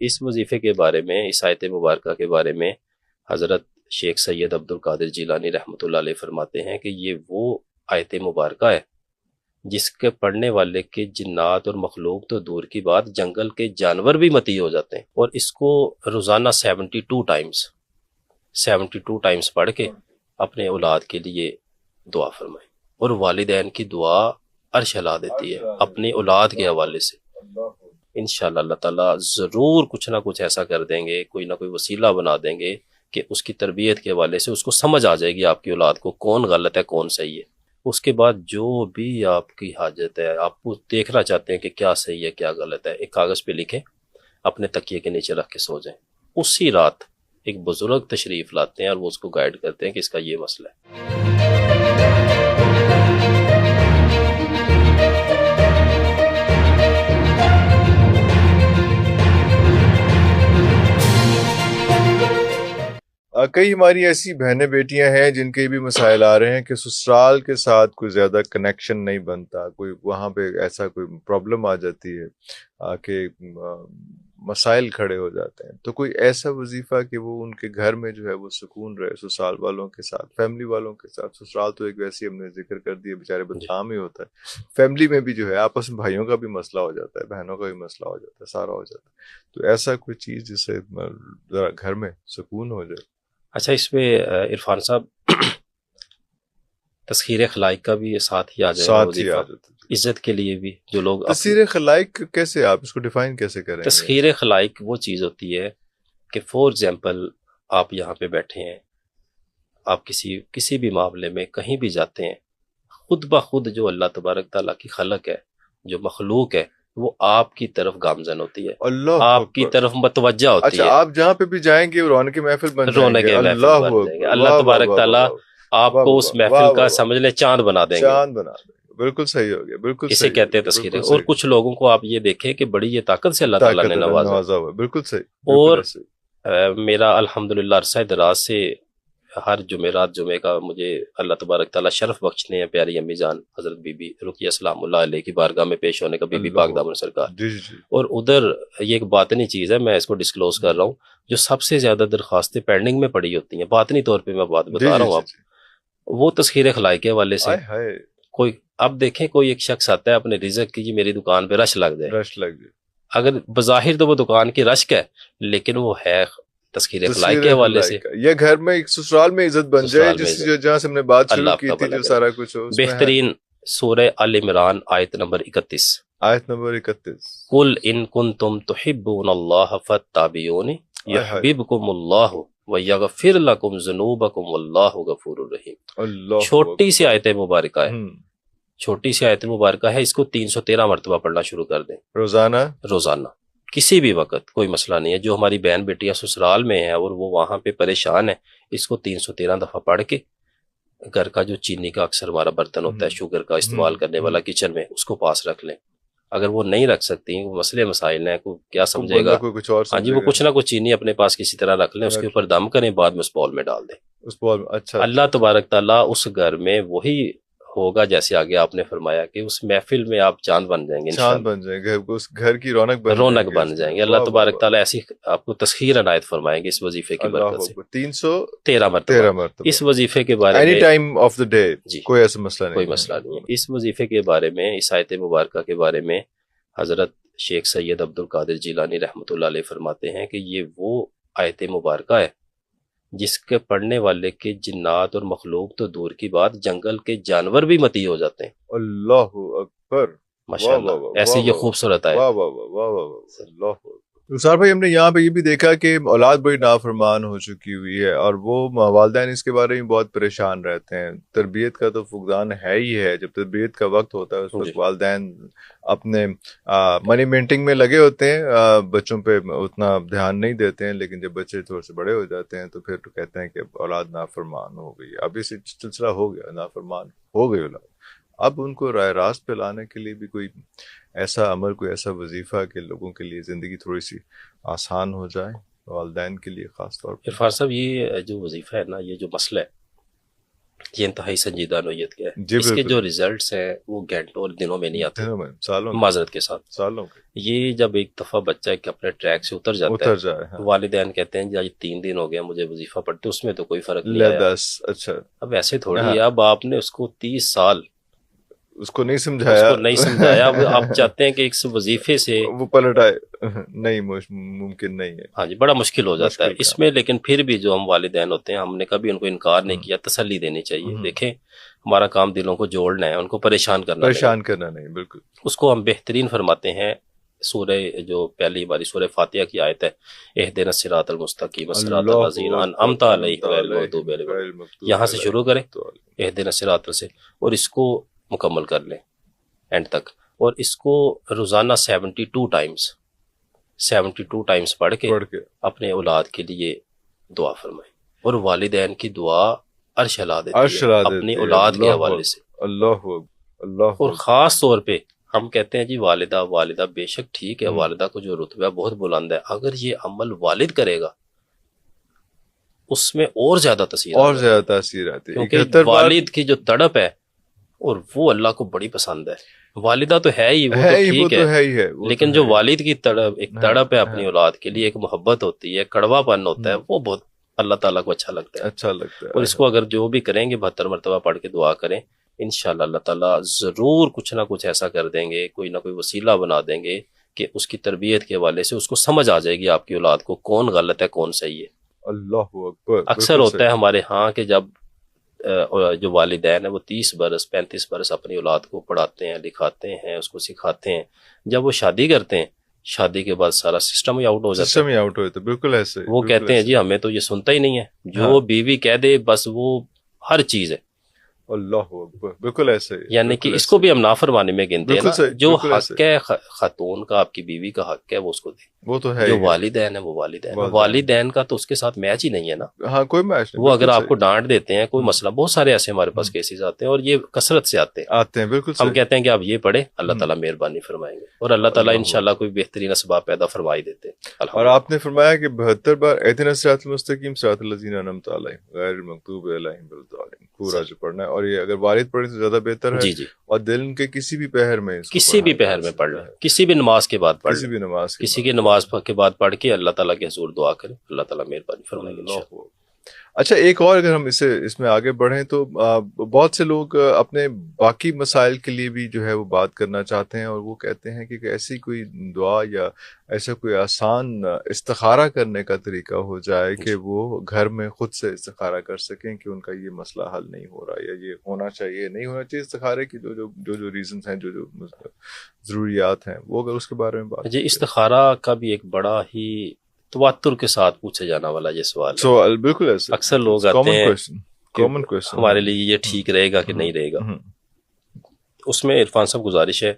اس وظیفے کے بارے میں، اس آیت مبارکہ کے بارے میں حضرت شیخ سید عبد القادر جیلانی رحمۃ اللہ علیہ فرماتے ہیں کہ یہ وہ آیت مبارکہ ہے جس کے پڑھنے والے کے جنات اور مخلوق تو دور کی بات، جنگل کے جانور بھی مطیع ہو جاتے ہیں۔ اور اس کو روزانہ 72 ٹائمز پڑھ کے اپنے اولاد کے لیے دعا فرمائیں، اور والدین کی دعا عرش ہلا دیتی ہے اپنی اولاد کے حوالے سے۔ انشاءاللہ اللہ تعالیٰ ضرور کچھ نہ کچھ ایسا کر دیں گے، کوئی نہ کوئی وسیلہ بنا دیں گے کہ اس کی تربیت کے حوالے سے اس کو سمجھ آ جائے گی آپ کی اولاد کو کون غلط ہے کون صحیح ہے۔ اس کے بعد جو بھی آپ کی حاجت ہے، آپ کو دیکھنا چاہتے ہیں کہ کیا صحیح ہے کیا غلط ہے، ایک کاغذ پہ لکھیں، اپنے تکیے کے نیچے رکھ کے سو جائیں۔ اسی رات ایک بزرگ تشریف لاتے ہیں اور وہ اس کو گائیڈ کرتے ہیں کہ اس کا یہ مسئلہ ہے۔ کئی ہماری ایسی بہنیں بیٹیاں ہیں جن کے بھی مسائل آ رہے ہیں کہ سسرال کے ساتھ کوئی زیادہ کنیکشن نہیں بنتا، کوئی وہاں پہ ایسا کوئی پرابلم آ جاتی ہے کہ مسائل کھڑے ہو جاتے ہیں، تو کوئی ایسا وظیفہ کہ وہ ان کے گھر میں جو ہے وہ سکون رہے سسرال والوں کے ساتھ، فیملی والوں کے ساتھ۔ سسرال تو ایک ویسی ہم نے ذکر کر دیا بیچارے بدنام ہی ہوتا ہے، فیملی میں بھی جو ہے آپس میں بھائیوں کا بھی مسئلہ ہو جاتا ہے، بہنوں کا بھی مسئلہ ہو جاتا ہے، سارا ہو جاتا ہے، تو ایسا کوئی چیز جس سے ذرا گھر میں سکون ہو جائے۔ اچھا، اس میں عرفان صاحب تسخیر خلائق کا بھی ساتھ ہی آ جائے گا ساتھ ہی آ وظیفہ، جاتا ہے۔ عزت کے لیے بھی جو لوگ تسخیر خلائق کیسے، آپ اس کو ڈیفائن کیسے کریں گے؟ تسخیر خلائق وہ چیز ہوتی ہے کہ فور ایگزامپل آپ یہاں پہ بیٹھے ہیں، آپ کسی بھی معاملے میں کہیں بھی جاتے ہیں، خود بخود جو اللہ تبارک تعالیٰ کی خلق ہے، جو مخلوق ہے، وہ آپ کی طرف گامزن ہوتی ہے، اللہ آپ کی اکبر۔ طرف متوجہ ہوتی اچھا، ہے، آپ جہاں پہ بھی جائیں گے رونق محفل بن جائیں رونق گے۔ محفل اللہ بن جائیں گے۔ اکبر، اللہ واہ واہ تبارک واہ تعالیٰ واہ آپ واہ کو واہ اس واہ محفل واہ کا واہ، سمجھ لیں چاند بنا دیں گے، چاند بنا دیں گے۔ بالکل صحیح ہو گیا، بالکل اسے صحیح کہتے ہو ہیں گیا، تذکیر۔ بالکل اور صحیح، کچھ لوگوں کو آپ یہ دیکھیں کہ بڑی یہ طاقت سے اللہ تعالیٰ نے طاقت نوازا ہے۔ نوازا ہوا، بالکل صحیح، بالکل اور ایسے۔ میرا الحمدللہ عرصہ دراز سے ہر جمعے کا مجھے اللہ تبارک تعالیٰ شرف بخشنے ہیں پیاری امی جان حضرت بی بی رقیہ سلام اللہ علیہ کی بارگاہ میں پیش ہونے کا، بی بی پاک اللہ، دامن سرکار۔ جی جی جی، اور ادھر یہ ایک باطنی چیز ہے، میں اس کو ڈسکلوز کر رہا ہوں، جو سب سے زیادہ درخواستیں پینڈنگ میں پڑی ہوتی ہیں، باطنی طور پہ میں بات جی بتا جی رہا ہوں جی آپ، جی، وہ تسخیر خلائی کے حوالے سے۔ آئے ہائے، کوئی اب دیکھیں، کوئی ایک شخص آتا ہے اپنے رزق کی، جی میری دکان پہ رش لگ جائے، رش لگ گئی، اگر بظاہر تو وہ دکان کی رشک ہے، لیکن وہ ہے تسخیر خلائی کے تصویر حوالے سے، خلائق کا، یا گھر میں ایک سسرال میں عزت بن جائے، سسرال میں جس عزت۔ جہاں سے ہم نے بات اللہ شروع آپ کی کا تھی، بھلا جو کرے۔ سارا کچھ ہو اس میں ہے۔ بہترین سورہ آل عمران آیت نمبر 31، آیت نمبر 31، قل ان کنتم تحبون اللہ فاتبعونی آئے ہائے، یحببکم اللہ ویغفر لکم ذنوبکم واللہ غفور الرحیم۔ اللہ چھوٹی سی اکبر۔ آیت مبارکہ ہے، چھوٹی سی آیت مبارکہ ہے، اس کو 313 مرتبہ پڑھنا شروع کر دیں روزانہ، روزانہ، کسی بھی وقت، کوئی مسئلہ نہیں ہے۔ جو ہماری بہن بیٹیاں سسرال میں ہیں اور وہ وہاں پہ پریشان ہیں، اس کو 313 دفعہ پڑھ کے گھر کا جو چینی کا اکثر ہمارا برتن ہوتا ہے شوگر کا استعمال کرنے والا کچن میں، اس کو پاس رکھ لیں۔ اگر وہ نہیں رکھ سکتی، وہ مسئلے مسائل ہیں، کوئی کیا سمجھے بندہ گا، کوئی کچھ اور ہاں جی، وہ سمجھے گا، کچھ نہ کچھ چینی اپنے پاس کسی طرح رکھ لیں، اس کے اوپر دم کریں، بعد میں اس بول میں ڈال دیں۔ اس بول میں، اچھا اللہ تبارک تعالیٰ اس گھر میں وہی ہوگا جیسے آگے آپ نے فرمایا کہ اس محفل میں آپ چاند بن جائیں گے، چاند انشاءاللہ بن جائیں گے، اس گھر کی رونق بن رونق جائیں گے، بن جائیں گے۔ اللہ تبارک تعالیٰ ایسی آپ کو تسخیر عنایت فرمائیں گے اس وظیفے کی اللہ برکت سے۔ اکبر، 313 13 مرتبہ اس وظیفے کے بارے اینی میں، ٹائم آف دا ڈے، جی کوئی ایسا مسئلہ نہیں، کوئی مسئلہ نہیں ہے۔ اس وظیفے کے بارے میں، اس آیت مبارکہ کے بارے میں حضرت شیخ سید عبد القادر جیلانی رحمۃ اللہ علیہ فرماتے ہیں کہ یہ وہ آیت مبارکہ ہے جس کے پڑھنے والے کے جنات اور مخلوق تو دور کی بات، جنگل کے جانور بھی مطیع ہو جاتے ہیں۔ اللہ اکبر، ماشاءاللہ، ایسی یہ خوبصورت آیت۔ واہ واہ واہ واہ واہ واہ، اللہ اکبر۔ رخسار بھائی، ہم نے یہاں پہ یہ بھی دیکھا کہ اولاد بڑی نافرمان ہو چکی ہوئی ہے، اور وہ والدین اس کے بارے میں بہت پریشان رہتے ہیں۔ تربیت کا تو فقدان ہے ہی ہے، جب تربیت کا وقت ہوتا ہے اس وقت والدین اپنے منی مینٹنگ میں لگے ہوتے ہیں، بچوں پہ اتنا دھیان نہیں دیتے ہیں، لیکن جب بچے تھوڑے سے بڑے ہو جاتے ہیں تو پھر کہتے ہیں کہ اولاد نافرمان ہو گئی۔ اب یہ سلسلہ ہو گیا، نافرمان ہو گئی اولاد۔ اب ان کو راہ راست پہ لانے کے لیے بھی کوئی ایسا عمل، کوئی ایسا وظیفہ کہ لوگوں کے لیے زندگی تھوڑی سی آسان ہو جائے، والدین کے لیے خاص طور پر۔ عرفان صاحب، یہ جو وظیفہ ہے نا، یہ جو مسئلہ ہے، یہ انتہائی سنجیدہ نوعیت کے ہے. جی اس کے بالکل. جو ریزلٹس ہیں وہ گھنٹوں اور دنوں میں نہیں آتے، دنوں میں، سالوں کے، معذرت کے ساتھ. سالوں کے یہ جب ایک دفعہ بچہ کہ اپنے ٹریک سے اتر جاتا اتر ہے، جائے. ہاں. والدین کہتے ہیں جی آج 3 دن ہو گیا مجھے وظیفہ پڑھتے، اس میں تو کوئی فرق نہیں لے آیا. 10. اچھا. اب ایسے تھوڑی ہاں. ہے، اب آپ نے اس کو 30 سال اس کو نہیں اس سمجھایا، کو نہیں سمجھایا. اب آپ چاہتے ہیں کہ ایک وظیفے سے، وہ پلٹ آئے. نہیں، ممکن نہیں ہے. ہاں جی، بڑا مشکل ہو جاتا ہے مشکل اس کام. میں. لیکن پھر بھی جو ہم والدین ہوتے ہیں، ہم نے کبھی ان کو انکار نہیں کیا، تسلی دینی چاہیے. دیکھیں ہمارا کام دلوں کو جوڑنا ہے، ان کو پریشان کرنا نہیں. پریشان کرنا نہیں، بالکل. اس کو ہم بہترین فرماتے ہیں. سورہ جو پہلی ہماری سورہ فاتحہ کی آیت ہے، اہدنا الصراط المستقیم صراط الذین انعمت علیہم غیر المغضوب علیہم، یہاں سے شروع کریں اہدنا الصراط سے، اور اس کو مکمل کر لیں اینڈ تک. اور اس کو روزانہ 72 ٹائمز پڑھ کے اپنے اولاد کے لیے دعا فرمائیں. اور والدین کی دعا عرش ہلا دیتی ہے اپنی اولاد کے حوالے سے. اللہ. اور خاص طور پہ ہم کہتے ہیں جی والدہ بے شک ٹھیک ہے، والدہ کو جو رتبہ ہے بہت بلند ہے، اگر یہ عمل والد کرے گا اس میں اور زیادہ تاثیر آتی ہے، کیونکہ والد کی جو تڑپ ہے اور وہ اللہ کو بڑی پسند ہے. والدہ تو ہے ہی، وہ تو ٹھیک ہے، لیکن جو والد کی تڑپ ہے اپنی اولاد کے لیے، ایک محبت ہوتی ہے، کڑوا پن ہوتا ہے، وہ بہت اللہ تعالیٰ کو اچھا لگتا ہے. اور اس کو اگر جو بھی کریں گے 72 مرتبہ پڑھ کے دعا کریں، انشاءاللہ اللہ تعالیٰ ضرور کچھ نہ کچھ ایسا کر دیں گے، کوئی نہ کوئی وسیلہ بنا دیں گے کہ اس کی تربیت کے حوالے سے اس کو سمجھ آ جائے گی آپ کی اولاد کو کون غلط ہے کون صحیح ہے. اللہ اکبر. اکثر ہوتا ہے ہمارے ہاں کہ جب جو والدین ہیں وہ 30 برس 35 برس اپنی اولاد کو پڑھاتے ہیں، لکھاتے ہیں، اس کو سکھاتے ہیں، جب وہ شادی کرتے ہیں، شادی کے بعد سارا سسٹم ہی آؤٹ ہو جاتا ہے. بالکل ایسے وہ کہتے ہیں جی ہمیں تو یہ سنتا ہی نہیں ہے، جو بیوی کہہ دے بس وہ ہر چیز ہے. اللہ اکبر. بالکل ایسے، یعنی کہ اس کو بھی ہم نافرمانی میں گنتے ہیں نا. جو بالکل حق ہے خاتون کا، آپ کی بیوی کا حق ہے، وہ اس کو دے. وہ تو ہے. جو والدین ہے وہ والدین کا تو اس کے ساتھ میچ ہی نہیں ہے نا. ہاں، کوئی میچ نہیں. وہ اگر آپ کو ڈانٹ دیتے ہیں کوئی مسئلہ، بہت سارے ایسے ہمارے پاس کیسز آتے ہیں اور یہ کثرت سے آتے ہیں. بالکل ہم کہتے ہیں کہ آپ یہ پڑھیں، اللہ تعالیٰ مہربانی فرمائیں گے، اور اللہ تعالیٰ انشاءاللہ کوئی بہترین اسباب پیدا فرمائی دیتے ہیں. اور آپ نے فرمایا کہ 72 بار اہدنا الصراط المستقیم صراط الذین انعمت علیہم غیر المغضوب علیہم ولا پورا جو پڑھنا ہے. اور یہ اگر والد پڑھے تو زیادہ بہتر ہے. جی. اور دل کے کسی بھی پہر میں پڑھ لیں، کسی بھی نماز کے بعد پڑھ لیں، کسی کی نماز کے بعد پڑھ کے اللہ تعالیٰ کے حضور دعا کریں، اللہ تعالیٰ مہربانی فرمائے گا. اچھا، ایک اور اگر ہم اس میں آگے بڑھیں تو بہت سے لوگ اپنے باقی مسائل کے لیے بھی جو ہے وہ بات کرنا چاہتے ہیں، اور وہ کہتے ہیں کہ ایسی کوئی دعا یا ایسا کوئی آسان استخارہ کرنے کا طریقہ ہو جائے کہ وہ گھر میں خود سے استخارہ کر سکیں کہ ان کا یہ مسئلہ حل نہیں ہو رہا، یا یہ ہونا چاہیے نہیں ہونا چاہیے. استخارے کی جو ریزنز ہیں، جو ضروریات ہیں، وہ اگر اس کے بارے میں بات. جی، استخارہ کا بھی ایک بڑا ہی تواتر کے ساتھ پوچھے جانا والا یہ سوال ہے. بالکل ایسے اکثر لوگ آتے ہیں کامن کوسچن ہمارے لیے یہ ٹھیک رہے گا کہ نہیں رہے گا. اس میں عرفان صاحب گزارش ہے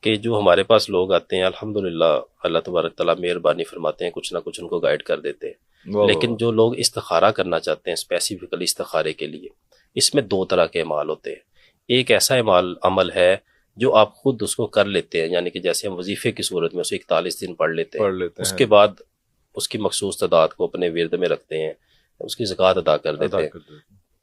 کہ جو ہمارے پاس لوگ آتے ہیں، الحمدللہ اللہ تبارک تعالیٰ مہربانی فرماتے ہیں، کچھ نہ کچھ ان کو گائیڈ کر دیتے ہیں. لیکن جو لوگ استخارہ کرنا چاہتے ہیں اسپیسیفکلی استخارے کے لیے، اس میں 2 طرح کے اعمال ہوتے ہیں. ایک ایسا عمل ہے جو آپ خود اس کو کر لیتے ہیں، یعنی کہ جیسے ہم وظیفے کی صورت میں اسے 41 دن پڑھ لیتے ہیں، اس کے بعد اس کی مخصوص تعداد کو اپنے ورد میں رکھتے ہیں، اس کی زکوٰۃ ادا کر دیتے ہیں.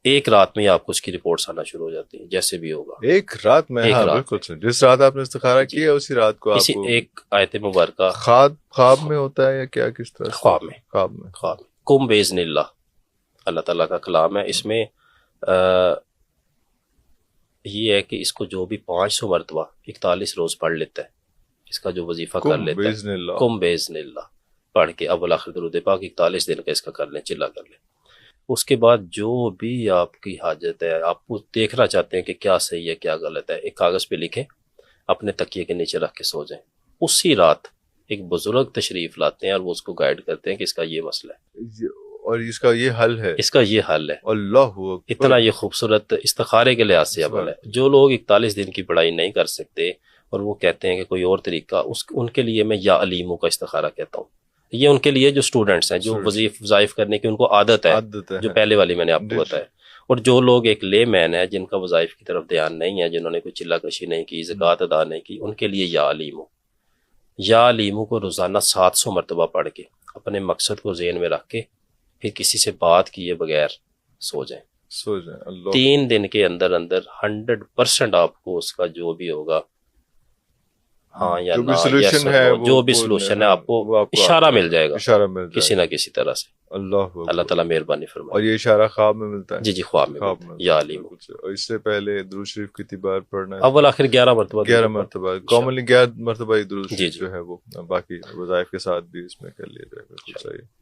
ایک رات میں آپ کو اس کی رپورٹس آنا شروع ہو جاتی ہیں، جیسے بھی ہوگا ایک رات میں. ہاں بالکل، جس رات آپ نے استخارہ کیا اسی رات کو کسی ایک آیت مبارکہ خواب میں ہوتا ہے یا کیا، کس طرح؟ خواب میں کم باذن اللہ، اللہ تعالیٰ کا کلام ہے. اس میں یہ ہے کہ اس کو جو بھی 500 مرتبہ 41 روز پڑھ لیتا ہے، اس کا جو وظیفہ کر لیتا ہے کم باذن اللہ پڑھ کے اول آخر درود پاک 41 دن کا اس کا کر لیں، چلا کر لیں. اس کے بعد جو بھی آپ کی حاجت ہے، آپ کو دیکھنا چاہتے ہیں کہ کیا صحیح ہے کیا غلط ہے، ایک کاغذ پہ لکھیں، اپنے تکیے کے نیچے رکھ کے سو جائیں. اسی رات ایک بزرگ تشریف لاتے ہیں اور وہ اس کو گائیڈ کرتے ہیں کہ اس کا یہ مسئلہ ہے اور اس کا یہ حل ہے، اس کا یہ حل ہے. اللہ اتنا یہ خوبصورت استخارے کے لحاظ سے عمل ہے. جو لوگ 41 دن کی پڑھائی نہیں کر سکتے اور وہ کہتے ہیں کہ کوئی اور طریقہ، ان کے لیے میں یا علیموں کا استخارہ کہتا ہوں. یہ ان کے لیے جو اسٹوڈنٹس ہیں، جو وظائف کرنے کی ان کو عادت ہے، جو پہلے والی میں نے آپ کو بتایا. اور جو لوگ ایک لے مین ہے، جن کا وظائف کی طرف دھیان نہیں ہے، جنہوں نے کوئی چلہ کشی نہیں کی، زکوٰۃ ادا نہیں کی، ان کے لیے یا علیموں کو روزانہ 700 مرتبہ پڑھ کے اپنے مقصد کو ذہن میں رکھ کے پھر کسی سے بات کیے بغیر سو جائیں. سو جائیں. اللہ 3 دن کے اندر اندر 100% آپ کو اس کا جو بھی ہوگا ہاں یا جو بھی نہ solution yes or ہے no، وہ جو بھی وہ سولوشن ہے آپ کو وہ آپ کو اشارہ مل جائے گا اشارہ مل جائے کسی گا. نہ کسی طرح سے. اللہ اللہ تعالیٰ مہربانی فرمائے. اور یہ اشارہ خواب میں ملتا ہے. جی جی خواب میں خواب ملتا میں ہے. یا علیم. اور اس سے پہلے درود شریف کتنی بار پڑھنا ہے؟ اول آخر 11 مرتبہ. 11 مرتبہ. کامنلی 11 مرتبہ ہی درود جی شریف جی. جو ہے وہ باقی وظائف کے ساتھ بھی اس میں کر لیا جائے گا. صحیح.